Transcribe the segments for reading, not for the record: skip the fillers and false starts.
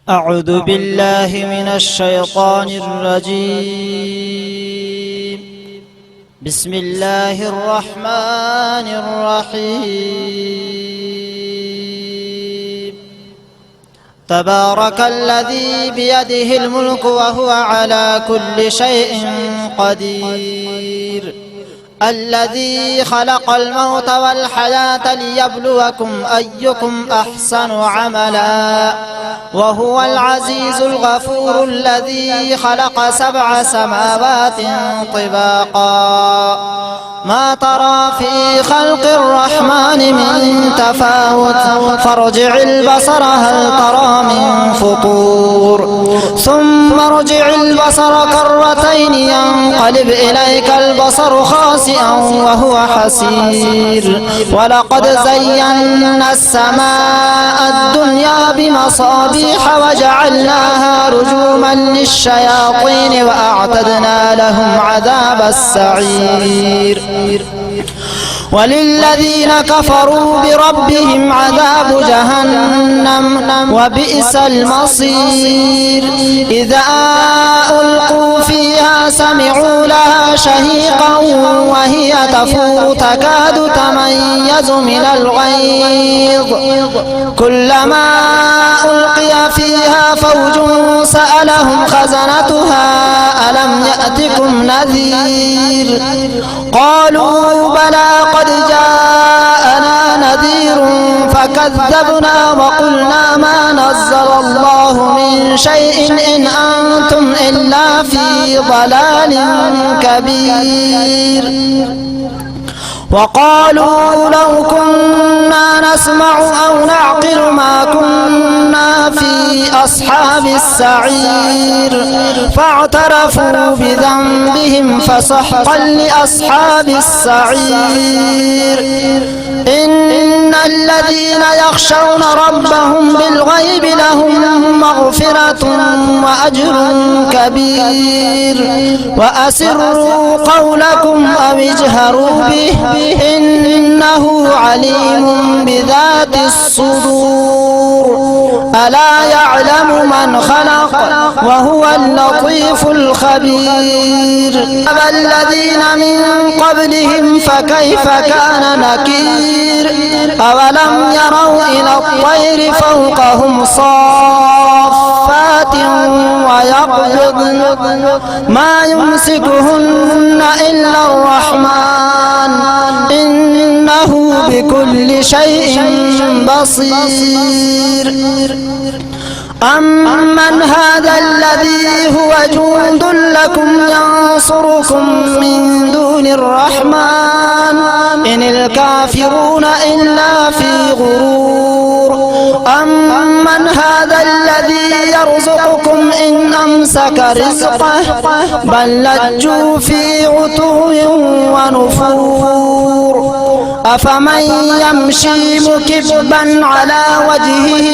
أعوذ بالله من الشيطان الرجيم. بسم الله الرحمن الرحيم. تبارك الذي بيده الملك وهو على كل شيء قدير، الذي خلق الموت والحياة ليبلوكم أيكم أحسن عملا، وهو العزيز الغفور، الذي خلق 7 سماوات طباقا، ما ترى في خلق الرحمن من تفاوت، فارجع البصر هل ترى من فطور، ثم ارجع البصر كرتين ينقلب إليك البصر خاسئا وهو حسير، ولقد زينا السماء الدنيا بمصابيح وجعلناها رجوما للشياطين وأعتدنا لهم عذاب السعير، وللذين كفروا بربهم عذاب جهنم وبئس المصير. إذا ألقوا فيها سمعوا لها شهيقا وهي تفور تكاد تميز من الغيظ، كلما ألقي فيها فوج سألهم خزنتها ألم يأتكم نذير، قالوا بلى قد جاءنا نذير فكذبنا وقلنا ما نزل الله من شيء إن أنتم إلا في ضلال كبير. وقالوا لو كنا نسمع أو نعقل ما كنا في أصحاب السعير، فاعترفوا بذنبهم فسحقا لأصحاب السعير. إن الذين يخشون ربهم بالغيب لهم مغفرة وأجر كبير، وأسروا قولكم أو اجهروا به إنه عليم بذات الصدور، ألا يعلم من خلق وهو اللطيف الخبير. الذين من قبلهم فكيف كان نكير، أولم يروا إلى الطير فوقهم صافات ويقبضن ما يمسكهن إلا الرحمن إنه بكل شيء بصير. أمن هذا الذي هو جند لكم ينصركم من دون الرحمن إن الكافرون إلا في غرور. أمن هذا الذي يرزقكم إن أمسك رزقه بل لجوا في عتو ونفور. أفمن يمشي مكبا على وجهه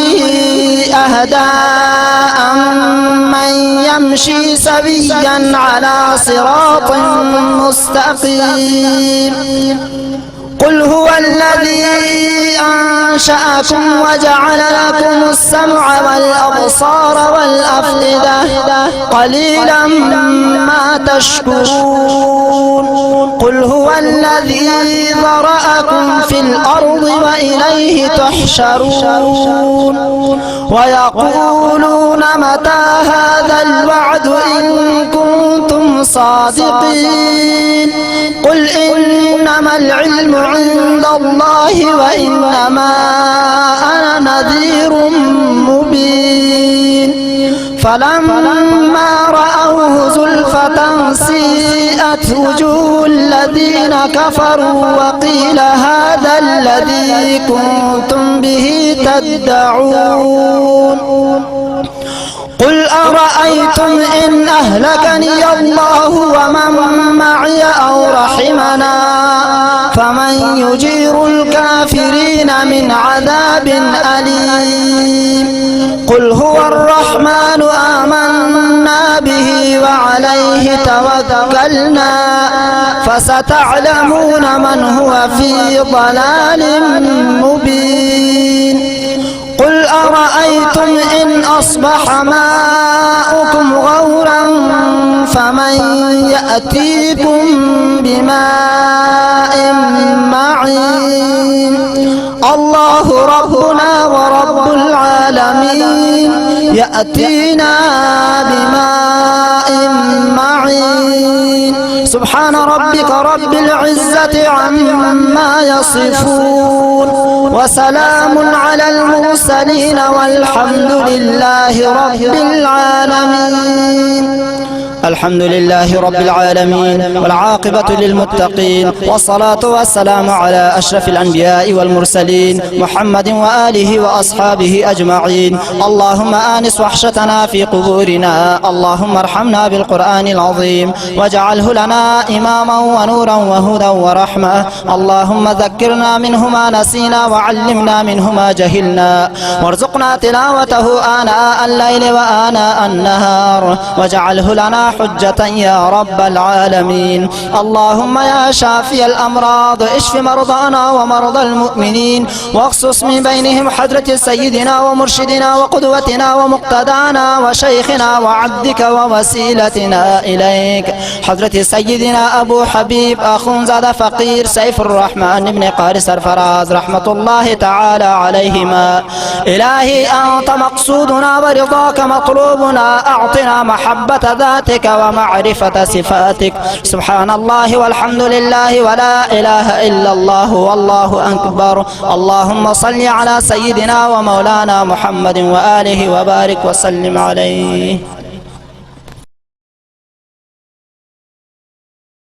أهدى أمن يمشي سويا على صراط مستقيم. قل هو الذي أنشأكم وجعل لكم السمع والأبصار والأفئدة قليلا ما تشكرون. قل هو الذي ذرأكم في الأرض وإليه تحشرون. ويقولون متى هذا الوعد إن كنتم صادقين. قل إنما العلم عند الله وإنما أنا نذير مبين. فلما رأوه زلفة سيئت وجوه الذين كفروا وقيل هذا الذي كنتم به تدعون. قل أرأيتم إن أهلكني الله ومن معي أو رحمنا فمن يجير الكافرين من عذاب أليم. قل هو الرحمن آمنا به وعليه توكلنا فستعلمون من هو في ضلال مبين. قل أرأيتم إن أصبح أصبح ماؤكم غورا فمن يأتيكم بماء معين. الله ربنا ورب العالمين يأتينا بماء معين. سبحان ربك رب العزة عما يصفون وسلام على المرسلين والحمد لله رب العالمين. الحمد لله رب العالمين والعاقبة للمتقين، والصلاة والسلام على أشرف الأنبياء والمرسلين محمد وآله وأصحابه أجمعين. اللهم آنس وحشتنا في قبورنا، اللهم ارحمنا بالقرآن العظيم واجعله لنا إماما ونورا وهدى ورحمة. اللهم ذكرنا منه ما نسينا وعلمنا منه ما جهلنا، وارزقنا تلاوته آناء الليل وآناء النهار، واجعله لنا حجة يا رب العالمين. اللهم يا شافي الأمراض اشف مرضانا ومرضى المؤمنين، واخصص من بينهم حضرة سيدنا ومرشدنا وقدوتنا ومقتدانا وشيخنا وعبدك ووسيلتنا إليك حضرة سيدنا أبو حبيب أخونزاد فقير سيف الرحمن بن قارس الفراز رحمة الله تعالى عليهما. إلهي أنت مقصودنا ورضاك مطلوبنا، أعطنا محبة ذاتك ومعرفة صفاتك. سبحان الله والحمد لله ولا إله إلا الله والله أكبر. اللهم صل على سيدنا ومولانا محمد وآله وبارك وسلم عليه.